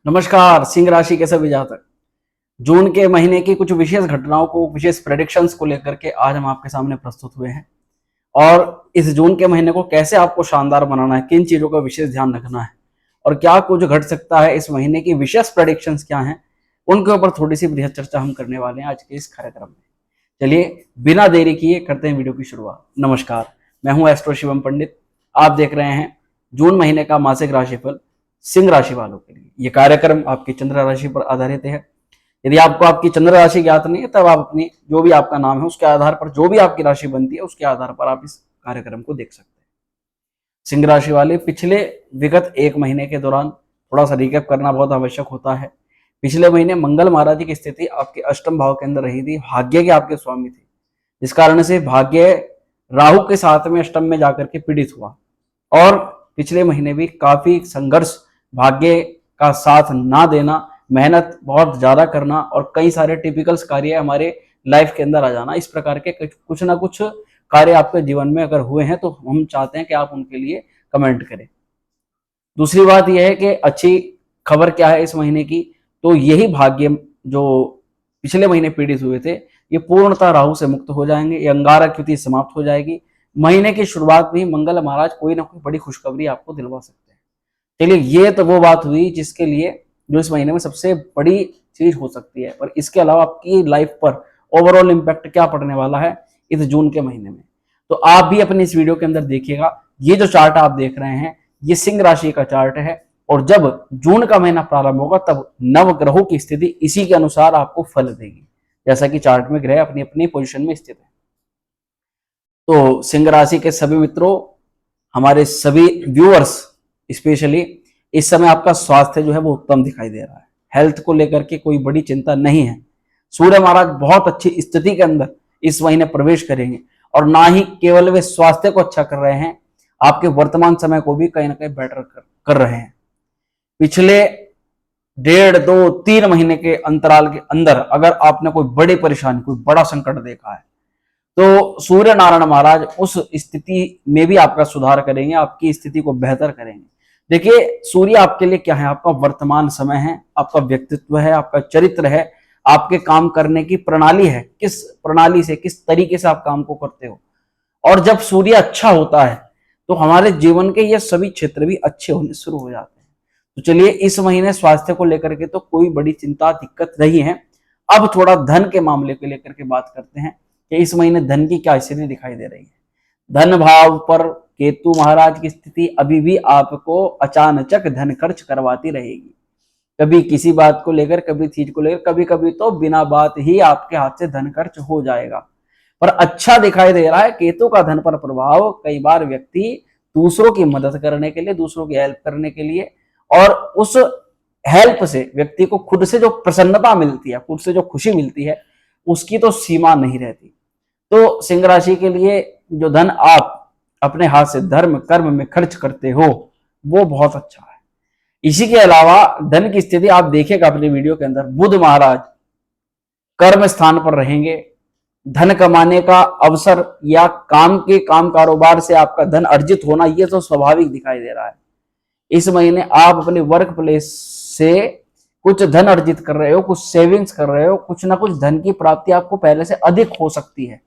नमस्कार। सिंह राशि के सभी जातक जून के महीने की कुछ विशेष घटनाओं को, विशेष प्रेडिक्शंस को लेकर के आज हम आपके सामने प्रस्तुत हुए हैं। और इस जून के महीने को कैसे आपको शानदार बनाना है, किन चीजों का विशेष ध्यान रखना है और क्या कुछ घट सकता है, इस महीने की विशेष प्रेडिक्शंस क्या हैं, उनके ऊपर थोड़ी सी बृहद चर्चा हम करने वाले हैं आज के इस कार्यक्रम में। चलिए बिना देरी किए करते हैं वीडियो की शुरुआत। नमस्कार, मैं हूं एस्ट्रो शिवम पंडित। आप देख रहे हैं जून महीने का मासिक राशिफल सिंह राशि वालों के लिए। यह कार्यक्रम आपकी चंद्र राशि पर आधारित है। यदि आपको आपकी चंद्र राशि ज्ञात नहीं है तब आप अपनी जो भी आपका नाम है उसके आधार पर, जो भी आपकी राशि बनती है उसके आधार पर आप इस कार्यक्रम को देख सकते हैं। सिंह राशि वाले पिछले विगत एक महीने के दौरान थोड़ा सा रिकैप करना बहुत आवश्यक होता है। पिछले महीने मंगल महाराज की स्थिति आपके अष्टम भाव के अंदर रही थी, भाग्य के आपके स्वामी थे, जिस कारण से भाग्य राहु के साथ में अष्टम में जाकर के पीड़ित हुआ। और पिछले महीने भी काफी संघर्ष, भाग्य का साथ ना देना, मेहनत बहुत ज्यादा करना और कई सारे टिपिकल्स कार्य हमारे लाइफ के अंदर आ जाना, इस प्रकार के कुछ ना कुछ कार्य आपके जीवन में अगर हुए हैं तो हम चाहते हैं कि आप उनके लिए कमेंट करें। दूसरी बात यह है कि अच्छी खबर क्या है इस महीने की, तो यही भाग्य जो पिछले महीने पीड़ित हुए थे ये पूर्णतः राहु से मुक्त हो जाएंगे, ये अंगारक युति समाप्त हो जाएगी। महीने की शुरुआत में ही मंगल महाराज कोई ना कोई बड़ी खुशखबरी आपको दिलवा सकते हैं। चलिए, ये तो वो बात हुई जिसके लिए जो इस महीने में सबसे बड़ी चीज हो सकती है, पर इसके अलावा आपकी लाइफ पर ओवरऑल इंपैक्ट क्या पड़ने वाला है इस जून के महीने में, तो आप भी अपने इस वीडियो के अंदर देखिएगा। ये जो चार्ट आप देख रहे हैं ये सिंह राशि का चार्ट है, और जब जून का महीना प्रारंभ होगा तब नव ग्रहों की स्थिति इसी के अनुसार आपको फल देगी, जैसा कि चार्ट में ग्रह अपनी अपनी पोजीशन में स्थित है। तो सिंह राशि के सभी मित्रों, हमारे सभी व्यूअर्स, स्पेशली इस समय आपका स्वास्थ्य जो है वो उत्तम दिखाई दे रहा है। हेल्थ को लेकर के कोई बड़ी चिंता नहीं है। सूर्य महाराज बहुत अच्छी स्थिति के अंदर इस महीने प्रवेश करेंगे, और ना ही केवल वे स्वास्थ्य को अच्छा कर रहे हैं, आपके वर्तमान समय को भी कहीं ना कहीं बेटर कर रहे हैं। पिछले 1.5-2-3 महीने के अंतराल के अंदर अगर आपने कोई बड़ी परेशानी, कोई बड़ा संकट देखा है तो सूर्य नारायण महाराज उस स्थिति में भी आपका सुधार करेंगे, आपकी स्थिति को बेहतर करेंगे। देखिए, सूर्य आपके लिए क्या है? आपका वर्तमान समय है, आपका व्यक्तित्व है, आपका चरित्र है, आपके काम करने की प्रणाली है, किस प्रणाली से, किस तरीके से आप काम को करते हो। और जब सूर्य अच्छा होता है तो हमारे जीवन के ये सभी क्षेत्र भी अच्छे होने शुरू हो जाते हैं। तो चलिए, इस महीने स्वास्थ्य को लेकर के तो कोई बड़ी चिंता, दिक्कत नहीं है। अब थोड़ा धन के मामले को लेकर के बात करते हैं कि इस महीने धन की क्या स्थिति दिखाई दे रही है। धन भाव पर केतु महाराज की स्थिति अभी भी आपको अचानचक धन खर्च करवाती रहेगी। कभी किसी बात को लेकर, कभी चीज को लेकर, कभी कभी तो बिना बात ही आपके हाथ से धन खर्च हो जाएगा। पर अच्छा दिखाई दे रहा है केतु का धन पर प्रभाव। कई बार व्यक्ति दूसरों की मदद करने के लिए, दूसरों की हेल्प करने के लिए, और उस हेल्प से व्यक्ति को खुद से जो प्रसन्नता मिलती है, खुद से जो खुशी मिलती है, उसकी तो सीमा नहीं रहती। तो सिंह राशि के लिए जो धन आप अपने हाथ से धर्म कर्म में खर्च करते हो वो बहुत अच्छा है। इसी के अलावा धन की स्थिति आप देखिएगा अपने वीडियो के अंदर, बुध महाराज कर्म स्थान पर रहेंगे। धन कमाने का अवसर या काम कारोबार से आपका धन अर्जित होना ये तो स्वाभाविक दिखाई दे रहा है। इस महीने आप अपने वर्क प्लेस से कुछ धन अर्जित कर रहे हो, कुछ सेविंग्स कर रहे हो, कुछ ना कुछ धन की प्राप्ति आपको पहले से अधिक हो सकती है।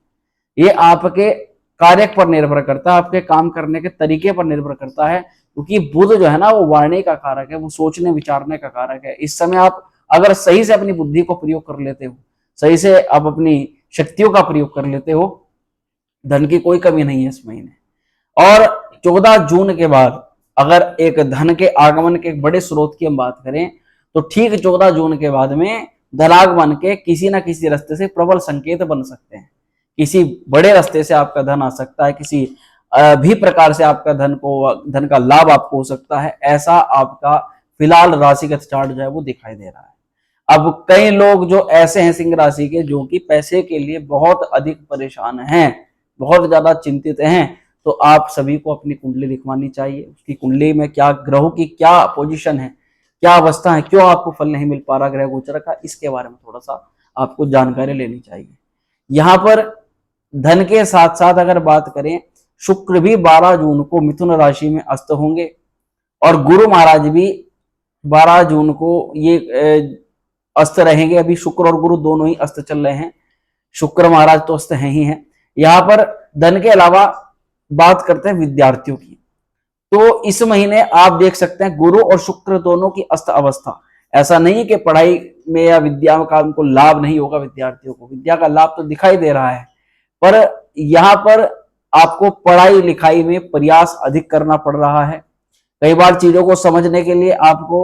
ये आपके कार्य पर निर्भर करता है, आपके काम करने के तरीके पर निर्भर करता है, क्योंकि बुध जो है ना वो वाणी का कारक है, वो सोचने विचारने का कारक है। इस समय आप अगर सही से अपनी बुद्धि को प्रयोग कर लेते हो, सही से आप अपनी शक्तियों का प्रयोग कर लेते हो, धन की कोई कमी नहीं है इस महीने। और 14 जून के बाद अगर एक धन के आगमन के एक बड़े स्रोत की हम बात करें तो ठीक 14 जून के बाद में धनागमन के किसी ना किसी रास्ते से प्रबल संकेत बन सकते हैं। किसी बड़े रास्ते से आपका धन आ सकता है, किसी भी प्रकार से आपका धन का लाभ आपको हो सकता है। ऐसा आपका फिलहाल राशिगत चार्ट जो है वो दिखाई दे रहा है। अब कई लोग जो ऐसे हैं सिंह राशि के, जो कि पैसे के लिए बहुत अधिक परेशान हैं, बहुत ज्यादा चिंतित हैं, तो आप सभी को अपनी कुंडली दिखवानी चाहिए। उसकी कुंडली में क्या ग्रहों की क्या पोजीशन है, क्या अवस्था है, क्यों आपको फल नहीं मिल पा रहा ग्रह गोचर का, इसके बारे में थोड़ा सा आपको जानकारी लेनी चाहिए। यहाँ पर धन के साथ साथ अगर बात करें, शुक्र भी 12 जून को मिथुन राशि में अस्त होंगे, और गुरु महाराज भी 12 जून को ये अस्त रहेंगे। अभी शुक्र और गुरु दोनों ही अस्त चल रहे हैं। शुक्र महाराज तो अस्त हैं ही हैं। यहाँ पर धन के अलावा बात करते हैं विद्यार्थियों की, तो इस महीने आप देख सकते हैं गुरु और शुक्र दोनों की अस्त अवस्था। ऐसा नहीं है कि पढ़ाई में या विद्या का उनको लाभ नहीं होगा, विद्यार्थियों को विद्या का लाभ तो दिखाई दे रहा है, पर यहाँ पर आपको पढ़ाई लिखाई में प्रयास अधिक करना पड़ रहा है। कई बार चीजों को समझने के लिए आपको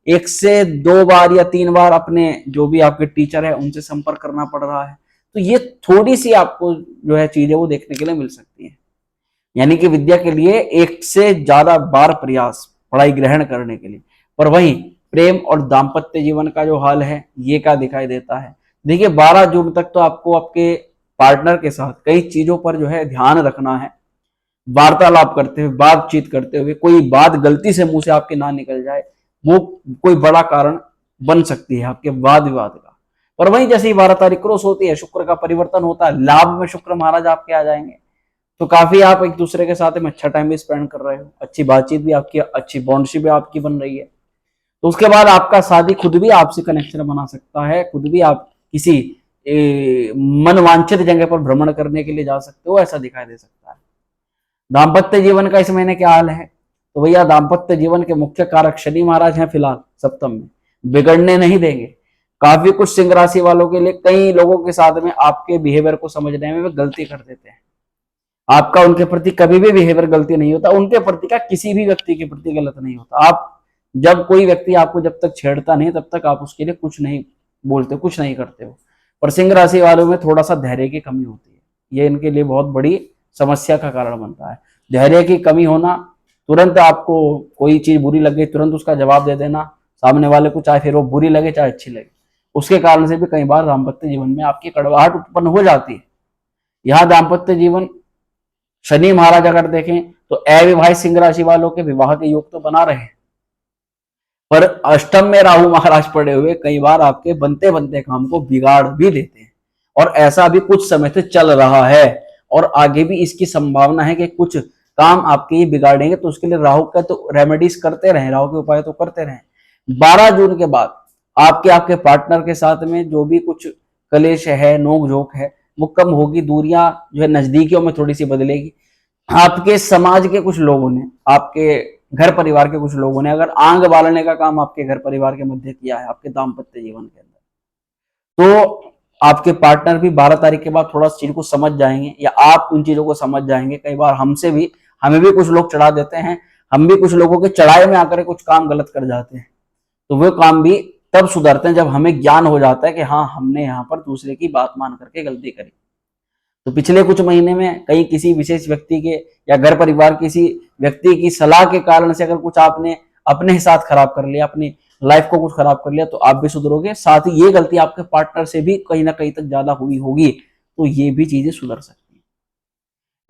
1 से 2 बार या 3 बार अपने जो भी आपके टीचर है उनसे संपर्क करना पड़ रहा है। तो ये थोड़ी सी आपको जो है चीजें वो देखने के लिए मिल सकती है। यानी कि विद्या के लिए 1 से ज्यादा बार प्रयास पढ़ाई ग्रहण करने के लिए। पर वहीं प्रेम और दाम्पत्य जीवन का जो हाल है ये क्या दिखाई देता है। देखिए 12 जून तक तो आपको आपके पार्टनर के साथ कई चीजों पर जो है ध्यान रखना है। वार्तालाप करते हुए, बातचीत करते हुए, कोई बात गलती से मुंह से आपके ना निकल जाए, वो कोई बड़ा कारण बन सकती है आपके वाद विवाद का। पर वहीं जैसे ही 12 तारीख क्रॉस होती है, शुक्र का परिवर्तन होता है, लाभ में शुक्र महाराज आपके आ जाएंगे, तो काफी आप एक दूसरे के साथ में अच्छा टाइम भी स्पेंड कर रहे हो, अच्छी बातचीत भी आपकी, अच्छी बॉन्डशिप भी आपकी बन रही है। तो उसके बाद आपका शादी खुद भी आपसे कनेक्शन बना सकता है, खुद भी आप किसी मनवांछित जगह पर भ्रमण करने के लिए जा सकते हो, ऐसा दिखाई दे सकता है। दाम्पत्य जीवन का इस महीने क्या हाल है, तो भैया दाम्पत्य जीवन के मुख्य कारक शनि महाराज हैं फिलहाल सप्तम में, बिगड़ने नहीं देंगे। काफी कुछ सिंह राशि वालों के लिए कई लोगों के साथ में आपके बिहेवियर को समझने में वे गलती कर देते हैं। आपका उनके प्रति कभी भी बिहेवियर गलती नहीं होता, उनके प्रति का किसी भी व्यक्ति के प्रति गलत नहीं होता। आप जब कोई व्यक्ति आपको जब तक छेड़ता नहीं तब तक आप उसके लिए कुछ नहीं बोलते, कुछ नहीं करते हो। पर सिंह राशि वालों में थोड़ा सा धैर्य की कमी होती है, ये इनके लिए बहुत बड़ी समस्या का कारण बनता है। धैर्य की कमी होना, तुरंत आपको कोई चीज बुरी लगे तुरंत उसका जवाब दे देना सामने वाले को, चाहे फिर वो बुरी लगे चाहे अच्छी लगे, उसके कारण से भी कई बार दाम्पत्य जीवन में आपकी कड़वाहट उत्पन्न हो जाती है। यहाँ दाम्पत्य जीवन शनि महाराज अगर देखें तो अविवाहित सिंह राशि वालों के विवाह के योग तो बना रहे हैं, पर अष्टम में राहु महाराज पड़े हुए कई बार आपके बनते बनते काम को बिगाड़ भी देते हैं। और ऐसा भी कुछ समय से चल रहा है और आगे भी इसकी संभावना है कि कुछ काम आपके ये बिगाड़ेंगे, तो उसके लिए राहु का तो रेमेडीज करते रहें, राहु के उपाय तो करते रहें। 12 जून के बाद आपके पार्टनर के साथ में जो भी कुछ कलेश है, नोक झोंक है, वो कम होगी, दूरियां जो है नजदीकियों में थोड़ी सी बदलेगी। आपके समाज के कुछ लोगों ने, आपके घर परिवार के कुछ लोगों ने अगर आंग बालने का काम आपके घर परिवार के मध्य किया है आपके दाम्पत्य जीवन के अंदर, तो आपके पार्टनर भी 12 तारीख के बाद थोड़ा चीज को समझ जाएंगे, या आप उन चीजों को समझ जाएंगे। कई बार हमें भी कुछ लोग चढ़ा देते हैं, हम भी कुछ लोगों के चढ़ाए में आकर कुछ काम गलत कर जाते हैं, तो वो काम भी तब सुधरते हैं जब हमें ज्ञान हो जाता है कि हाँ हमने यहाँ पर दूसरे की बात मान करके गलती करी। तो पिछले कुछ महीने में कहीं किसी विशेष व्यक्ति के या घर परिवार किसी व्यक्ति की सलाह के कारण से अगर कुछ आपने अपने ही साथ खराब कर लिया, अपनी लाइफ को कुछ खराब कर लिया, तो आप भी सुधरोगे। साथ ही ये गलती आपके पार्टनर से भी कहीं ना कहीं तक ज्यादा हुई होगी, तो ये भी चीजें सुधर सकती हैं।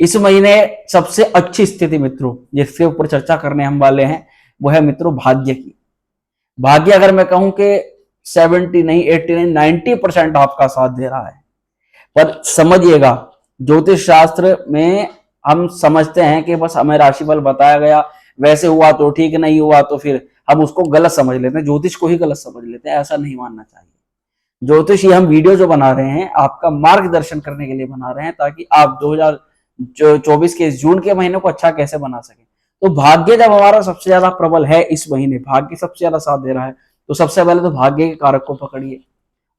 इस महीने सबसे अच्छी स्थिति मित्रों जिसके ऊपर चर्चा करने हम वाले हैं वो है मित्रों भाग्य की। भाग्य अगर मैं कहूं कि 70 नहीं 80 नहीं 90% आपका साथ दे रहा है। पर समझिएगा ज्योतिष शास्त्र में हम समझते हैं कि बस हमें राशिफल बताया गया, वैसे हुआ तो ठीक, नहीं हुआ तो फिर हम उसको गलत समझ लेते हैं, ज्योतिष को ही गलत समझ लेते हैं। ऐसा नहीं मानना चाहिए। ज्योतिष ये हम वीडियो जो बना रहे हैं आपका मार्गदर्शन करने के लिए बना रहे हैं, ताकि आप 2024 के जून के महीने को अच्छा कैसे बना सके। तो भाग्य जब हमारा सबसे ज्यादा प्रबल है, इस महीने भाग्य सबसे ज्यादा साथ दे रहा है, तो सबसे पहले तो भाग्य के कारक को पकड़िए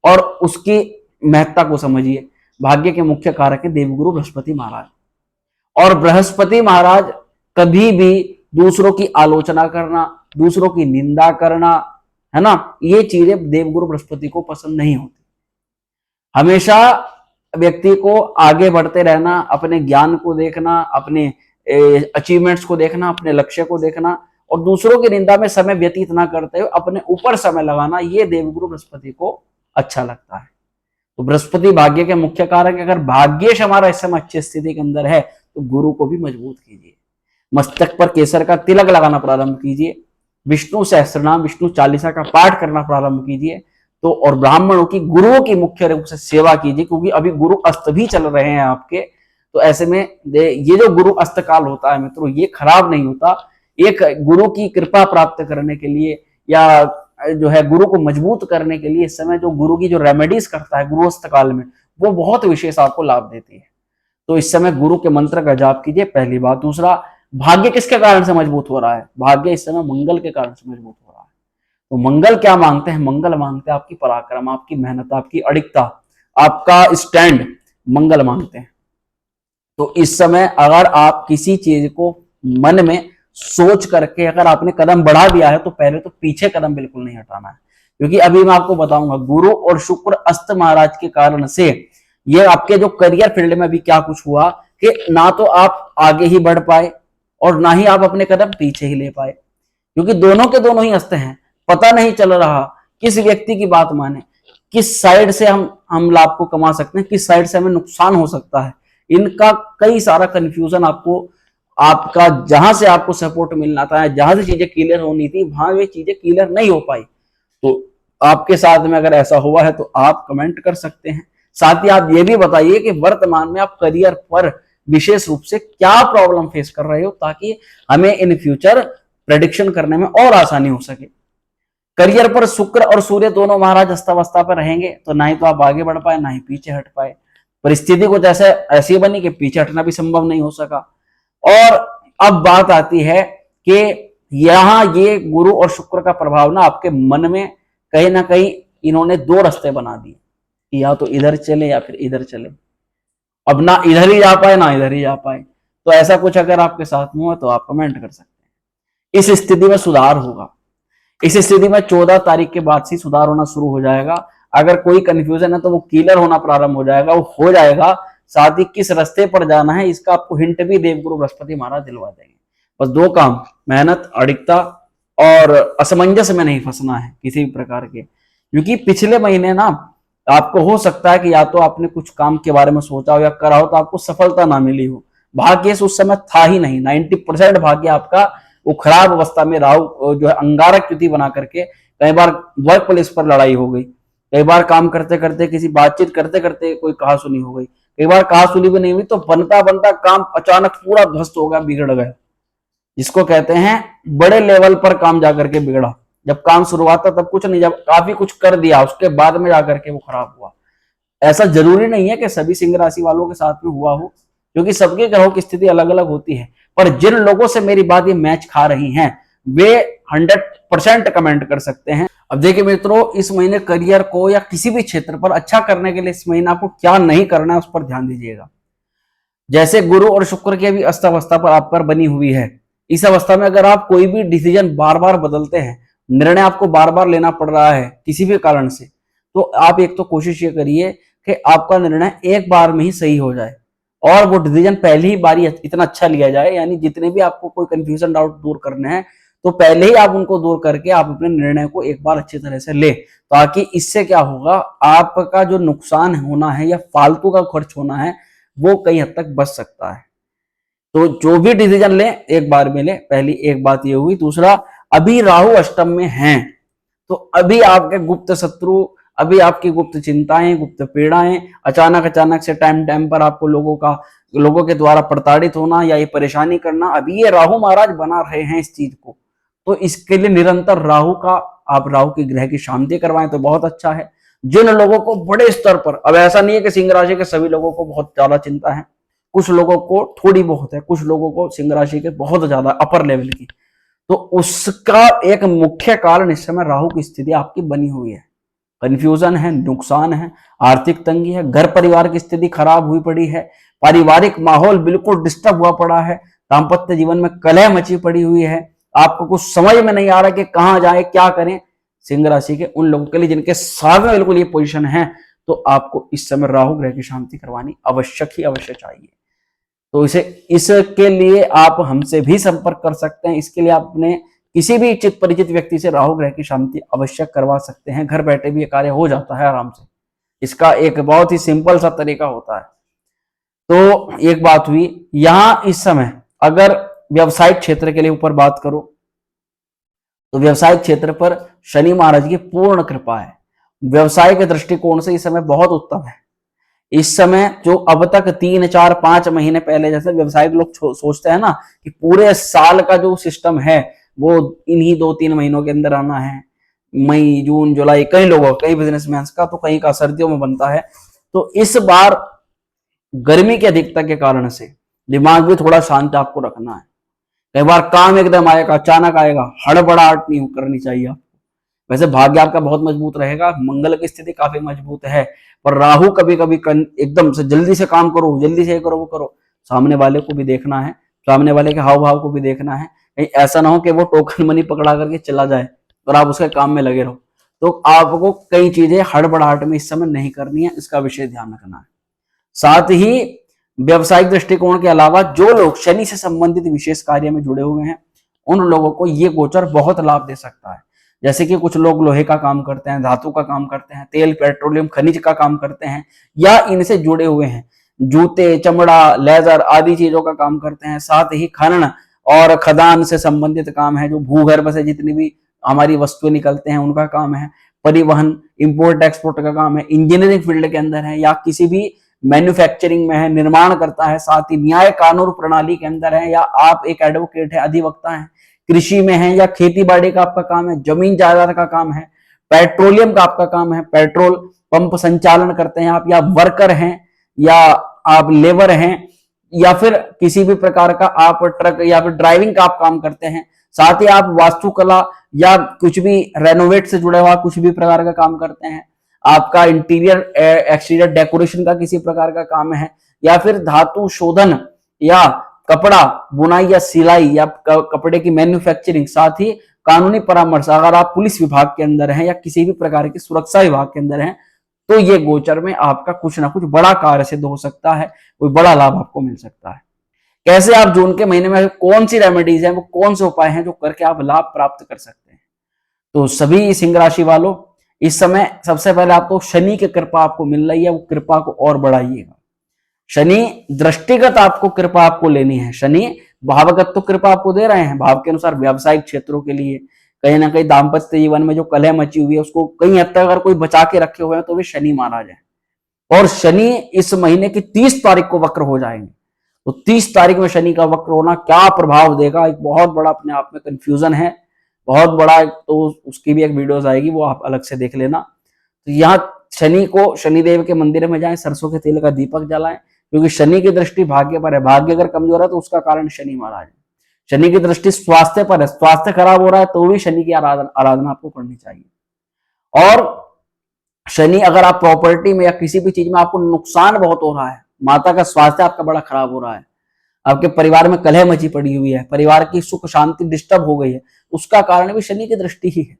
और उसकी महत्ता को समझिए। भाग्य के मुख्य कारक है देवगुरु बृहस्पति महाराज, और बृहस्पति महाराज कभी भी दूसरों की आलोचना करना, दूसरों की निंदा करना, है ना, ये चीजें देवगुरु बृहस्पति को पसंद नहीं होती। हमेशा व्यक्ति को आगे बढ़ते रहना, अपने ज्ञान को देखना, अपने अचीवमेंट्स को देखना, अपने लक्ष्य को देखना, और दूसरों की निंदा में समय व्यतीत ना करते हुए अपने ऊपर समय लगाना, ये देवगुरु बृहस्पति को अच्छा लगता है। तो बृहस्पति भाग्य के मुख्य कारक, अगर भाग्येश हमारा इस समय अच्छी स्थिति के अंदर है तो गुरु को भी मजबूत कीजिए। मस्तक पर केसर का तिलक लगाना प्रारंभ कीजिए, विष्णु सहस्त्रनाम विष्णु चालीसा का पाठ करना प्रारंभ कीजिए, तो और ब्राह्मणों की, गुरुओं की मुख्य रूप से सेवा कीजिए, क्योंकि अभी गुरु अस्त भी चल रहे हैं आपके। तो ऐसे में ये जो गुरु अस्त काल होता है मित्रों, ये खराब नहीं होता। एक गुरु की कृपा प्राप्त करने के लिए या जो है गुरु को मजबूत करने के लिए इस समय जो गुरु की जो रेमेडीज करता है गुरुस्थ काल में, वो बहुत विशेष आपको लाभ देती है। तो इस समय गुरु के मंत्र का जाप कीजिए, पहली बात। दूसरा, भाग्य किसके कारण से मजबूत हो रहा है? भाग्य इस समय मंगल के कारण से मजबूत हो रहा है। तो मंगल क्या मांगते हैं? मंगल मांगते हैं आपकी पराक्रम, आपकी मेहनत, आपकी अडिगता, आपका स्टैंड, मंगल मांगते हैं। तो इस समय अगर आप किसी चीज को मन में सोच करके अगर आपने कदम बढ़ा दिया है, तो पहले तो पीछे कदम बिल्कुल नहीं हटाना है, क्योंकि अभी मैं आपको बताऊंगा गुरु और शुक्र अस्त महाराज के कारण से ये आपके जो करियर फील्ड में अभी क्या कुछ हुआ कि ना तो आप आगे ही बढ़ पाए और ना ही आप अपने कदम पीछे ही ले पाए, क्योंकि दोनों के दोनों ही अस्त हैं। पता नहीं चल रहा किस व्यक्ति की बात माने, किस साइड से हम लाभ को कमा सकते हैं, किस साइड से हमें नुकसान हो सकता है। इनका कई सारा कंफ्यूजन आपको, आपका जहां से आपको सपोर्ट मिलना था, जहां से चीजें क्लियर होनी थी, वहां वे चीजें क्लियर नहीं हो पाई। तो आपके साथ में अगर ऐसा हुआ है तो आप कमेंट कर सकते हैं। साथ ही आप ये भी बताइए कि वर्तमान में आप करियर पर विशेष रूप से क्या प्रॉब्लम फेस कर रहे हो, ताकि हमें इन फ्यूचर प्रेडिक्शन करने में और आसानी हो सके। करियर पर शुक्र और सूर्य दोनों महाराज अस्तावस्था पर रहेंगे, तो ना ही तो आप आगे बढ़ पाए ना ही पीछे हट पाए। परिस्थिति कुछ ऐसी बनी कि पीछे हटना भी संभव नहीं हो सका। और अब बात आती है कि यहां ये गुरु और शुक्र का प्रभाव ना आपके मन में कहीं ना कहीं इन्होंने दो रास्ते बना दिए, या तो इधर चले या फिर इधर चले। अब ना इधर ही जा पाए ना इधर ही जा पाए। तो ऐसा कुछ अगर आपके साथ में हो तो आप कमेंट कर सकते हैं। इस स्थिति में सुधार होगा। इस स्थिति में 14 तारीख के बाद से सुधार होना शुरू हो जाएगा। अगर कोई कंफ्यूजन है तो वो क्लियर होना प्रारंभ हो जाएगा, वो हो जाएगा। साथ ही किस रास्ते पर जाना है इसका आपको हिंट भी देवगुरु बृहस्पति महाराज दिलवा देंगे। बस दो काम, मेहनत, अडिगता और असमंजस में नहीं फंसना है किसी भी प्रकार के। क्योंकि पिछले महीने ना आपको हो सकता है कि या तो आपने कुछ काम के बारे में सोचा हो या करा हो तो आपको सफलता ना मिली हो। भाग्य उस समय था ही नहीं। 90% भाग्य आपका वो खराब अवस्था में राहु जो है अंगारक युति बना करके, कई बार वर्क प्लेस पर लड़ाई हो गई, कई बार काम करते करते किसी बातचीत करते करते कोई कहा सुनी हो गई, कई बार कहा सुनी भी नहीं हुई, तो बनता बनता काम अचानक पूरा ध्वस्त हो गया, बिगड़ गया। जिसको कहते हैं बड़े लेवल पर काम जाकर के बिगड़ा। जब काम शुरुआत था तब कुछ नहीं, जब काफी कुछ कर दिया उसके बाद में जाकर के वो खराब हुआ। ऐसा जरूरी नहीं है कि सभी सिंह राशि वालों के साथ में हुआ हो, क्योंकि सबके ग्रहों की स्थिति अलग अलग होती है। पर जिन लोगों से मेरी बात ये मैच खा रही हैं वे 100% कमेंट कर सकते हैं। अब देखिए मित्रों, इस महीने करियर को या किसी भी क्षेत्र पर अच्छा करने के लिए इस महीने आपको क्या नहीं करना है उस पर ध्यान दीजिएगा। जैसे गुरु और शुक्र की अभी अवस्था पर आप पर बनी हुई है, इस अवस्था में अगर आप कोई भी डिसीजन बार बार बदलते हैं, निर्णय आपको बार बार लेना पड़ रहा है किसी भी कारण से, तो आप एक तो कोशिश ये करिए कि आपका निर्णय एक बार में ही सही हो जाए और वो डिसीजन पहली ही बारी इतना अच्छा लिया जाए। यानी जितने भी आपको कोई कंफ्यूजन डाउट दूर करने हैं तो पहले ही आप उनको दूर करके आप अपने निर्णय को एक बार अच्छी तरह से ले, ताकि इससे क्या होगा, आपका जो नुकसान होना है या फालतू का खर्च होना है वो कई हद तक बच सकता है। तो जो भी डिसीजन ले एक बार में ले, पहली एक बात ये हुई। दूसरा, अभी राहु अष्टम में हैं, तो अभी आपके गुप्त शत्रु, अभी आपकी गुप्त चिंताएं, गुप्त पीड़ाएं, अचानक से टाइम पर आपको लोगों के द्वारा प्रताड़ित होना या ये परेशानी करना, अभी ये राहु महाराज बना रहे हैं इस चीज को। तो इसके लिए निरंतर आप राहु की ग्रह की शांति करवाएं तो बहुत अच्छा है। जिन लोगों को बड़े स्तर पर, अब ऐसा नहीं है कि सिंह राशि के सभी लोगों को बहुत ज्यादा चिंता है, कुछ लोगों को थोड़ी बहुत है, कुछ लोगों को सिंह राशि के बहुत ज्यादा अपर लेवल की, तो उसका एक मुख्य कारण इस समय राहु की स्थिति आपकी बनी हुई है। कंफ्यूजन है, नुकसान है, आर्थिक तंगी है, घर परिवार की स्थिति खराब हुई पड़ी है, पारिवारिक माहौल बिल्कुल डिस्टर्ब हुआ पड़ा है, दाम्पत्य जीवन में कलह मची पड़ी हुई है, आपको कुछ समझ में नहीं आ रहा कि कहां जाए क्या करें। सिंह राशि के उन लोगों के लिए जिनके साथ में बिल्कुल ये पोजीशन है, तो आपको इस समय राहु ग्रह की शांति करवानी अवश्य चाहिए। तो इसके लिए आप हमसे भी संपर्क कर सकते हैं। इसके लिए आप अपने किसी भी चित परिचित व्यक्ति से राहु ग्रह की शांति अवश्य करवा सकते हैं। घर बैठे भी ये कार्य हो जाता है आराम से। इसका एक बहुत ही सिंपल सा तरीका होता है। तो एक बात हुई, यहां इस समय अगर व्यवसायिक क्षेत्र के लिए ऊपर बात करो तो व्यवसायिक क्षेत्र पर शनि महाराज की पूर्ण कृपा है। व्यवसाय के दृष्टिकोण से इस समय बहुत उत्तम है। इस समय जो अब तक 3, 4, 5 महीने पहले जैसे व्यवसायिक लोग सोचते हैं ना कि पूरे साल का जो सिस्टम है वो इन्हीं 2-3 महीनों के अंदर आना है। मई, जून, जुलाई, कई लोगों, कई बिजनेसमैन का, तो कहीं का सर्दियों में बनता है। तो इस बार गर्मी की अधिकता के कारण से दिमाग भी थोड़ा शांत आपको रखना है। कई बार काम एकदम आएगा, अचानक आएगा, हड़बड़ाहट नहीं करनी चाहिए आपको। वैसे भाग्य आपका बहुत मजबूत रहेगा, मंगल की स्थिति काफी मजबूत है, पर राहु कभी कभी एकदम से जल्दी से काम करो, जल्दी से करो, वो करो, सामने वाले को भी देखना है, सामने वाले के हाव भाव को भी देखना है। कहीं ऐसा ना हो कि वो टोकन मनी पकड़ा करके चला जाए और आप उसके काम में लगे रहो। तो आपको कई चीजें हड़बड़ाहट में इस समय नहीं करनी है, इसका विशेष ध्यान रखना है। साथ ही व्यवसायिक दृष्टिकोण के अलावा जो लोग शनि से संबंधित विशेष कार्य में जुड़े हुए हैं, उन लोगों को ये गोचर बहुत लाभ दे सकता है। जैसे कि कुछ लोग लोहे का काम करते हैं, धातु का काम करते हैं, तेल, पेट्रोलियम, खनिज का काम करते हैं, या इनसे जुड़े हुए हैं, जूते, चमड़ा, लेदर आदि चीजों का काम करते हैं। साथ ही खनन और खदान से संबंधित काम है, जो भूगर्भ से जितनी भी हमारी वस्तुएं निकलते हैं उनका काम है। परिवहन, इंपोर्ट एक्सपोर्ट का काम है, इंजीनियरिंग फील्ड के अंदर है, या किसी भी मैन्युफैक्चरिंग में है, निर्माण करता है। साथ ही न्याय कानून प्रणाली के अंदर है, या आप एक एडवोकेट है, अधिवक्ता है, कृषि में है, या खेती बाड़ी का आपका काम है, जमीन जायदाद का काम है, पेट्रोलियम का आपका काम है, पेट्रोल पंप संचालन करते हैं आप, या वर्कर हैं, या आप लेबर हैं, या फिर किसी भी प्रकार का आप ट्रक या फिर ड्राइविंग का आप काम करते हैं। साथ ही आप वास्तुकला या कुछ भी रेनोवेट से जुड़ा हुआ कुछ भी प्रकार का काम करते हैं, आपका इंटीरियर एक्सटीरियर डेकोरेशन का किसी प्रकार का काम है, या फिर धातु शोधन, या कपड़ा बुनाई या सिलाई, या कपड़े की मैन्युफैक्चरिंग। साथ ही कानूनी परामर्श, अगर आप पुलिस विभाग के अंदर हैं या किसी भी प्रकार की सुरक्षा विभाग के अंदर हैं, तो ये गोचर में आपका कुछ ना कुछ बड़ा कार्य सिद्ध हो सकता है, कोई बड़ा लाभ आपको मिल सकता है। कैसे आप जून के महीने में कौन सी रेमेडीज हैं, वो कौन से उपाय हैं जो करके आप लाभ प्राप्त कर सकते हैं? तो सभी सिंह राशि वालों, इस समय सबसे पहले आपको शनि की कृपा आपको मिल रही है, वो कृपा को और बढ़ाइएगा। शनि दृष्टिगत आपको कृपा आपको लेनी है। शनि भावगत तो कृपा आपको दे रहे हैं, भाव के अनुसार व्यावसायिक क्षेत्रों के लिए, कहीं ना कहीं दाम्पत्य जीवन में जो कलह मची हुई है उसको कहीं हद तक अगर कोई बचा के रखे हुए हैं तो वे शनि महाराज है। और शनि इस महीने की 30 तारीख को वक्र हो जाएंगे। तो 30 तारीख में शनि का वक्र होना क्या प्रभाव देगा, एक बहुत बड़ा अपने आप में कंफ्यूजन है, बहुत बड़ा। तो उसकी भी एक वीडियोस आएगी, वो आप अलग से देख लेना। तो यहाँ शनि को, शनिदेव के मंदिर में जाएं, सरसों के तेल का दीपक जलाएं, क्योंकि शनि की दृष्टि भाग्य पर है। भाग्य अगर कमजोर है तो उसका कारण शनि महाराज है। शनि की दृष्टि स्वास्थ्य पर है, स्वास्थ्य खराब हो रहा है तो भी शनि की आराधना आपको करनी चाहिए। और शनि अगर आप प्रॉपर्टी में या किसी भी चीज में आपको नुकसान बहुत हो रहा है, माता का स्वास्थ्य आपका बड़ा खराब हो रहा है, आपके परिवार में कलह मची पड़ी हुई है, परिवार की सुख शांति डिस्टर्ब हो गई है, उसका कारण भी शनि की दृष्टि ही है।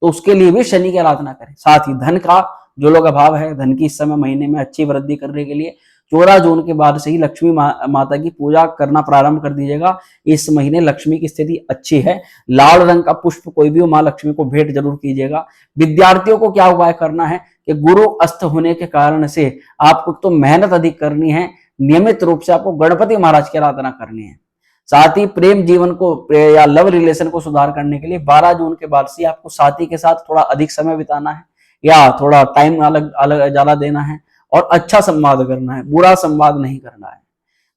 तो उसके लिए भी शनि की आराधना करें। साथ ही धन का जो लोग अभाव है, धन की इस समय महीने में अच्छी वृद्धि करने के लिए 14 जून के बाद से ही लक्ष्मी माता की पूजा करना प्रारंभ कर दीजिएगा। इस महीने लक्ष्मी की स्थिति अच्छी है। लाल रंग का पुष्प कोई भी हो, माँ लक्ष्मी को भेंट जरूर कीजिएगा। विद्यार्थियों को क्या उपाय करना है कि गुरु अस्त होने के कारण से आपको तो मेहनत अधिक करनी है, नियमित रूप से आपको गणपति महाराज की आराधना करनी है। साथ ही प्रेम जीवन को या लव रिलेशन को सुधार करने के लिए 12 जून के बाद से आपको साथी के साथ थोड़ा अधिक समय बिताना है, या थोड़ा टाइम अलग अलग ज्यादा देना है, और अच्छा संवाद करना है, बुरा संवाद नहीं करना है।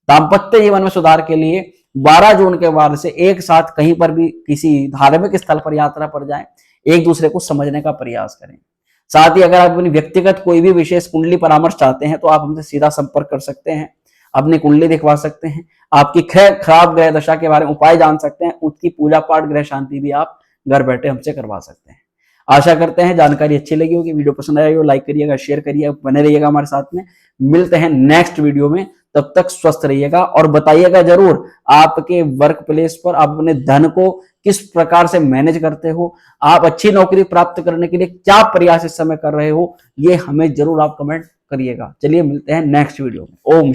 दाम्पत्य जीवन में सुधार के लिए 12 जून के बाद से एक साथ कहीं पर भी किसी धार्मिक स्थल पर यात्रा पर जाएं, एक दूसरे को समझने का प्रयास करें। साथ ही अगर आप अपनी व्यक्तिगत कोई भी विशेष कुंडली परामर्श चाहते हैं तो आप हमसे सीधा संपर्क कर सकते हैं, अपनी कुंडली दिखवा सकते हैं, आपकी खराब ग्रह दशा के बारे में उपाय जान सकते हैं, उसकी पूजा पाठ ग्रह शांति भी आप घर बैठे हमसे करवा सकते हैं। आशा करते हैं जानकारी अच्छी लगी होगी, वीडियो पसंद आई हो लाइक करिएगा, शेयर करिएगा, बने रहिएगा हमारे साथ में। मिलते हैं नेक्स्ट वीडियो में, तब तक स्वस्थ रहिएगा और बताइएगा जरूर आपके वर्क प्लेस पर आप अपने धन को किस प्रकार से मैनेज करते हो, आप अच्छी नौकरी प्राप्त करने के लिए क्या प्रयास इस समय कर रहे हो, ये हमें जरूर आप कमेंट करिएगा। चलिए मिलते हैं नेक्स्ट वीडियो में। ओम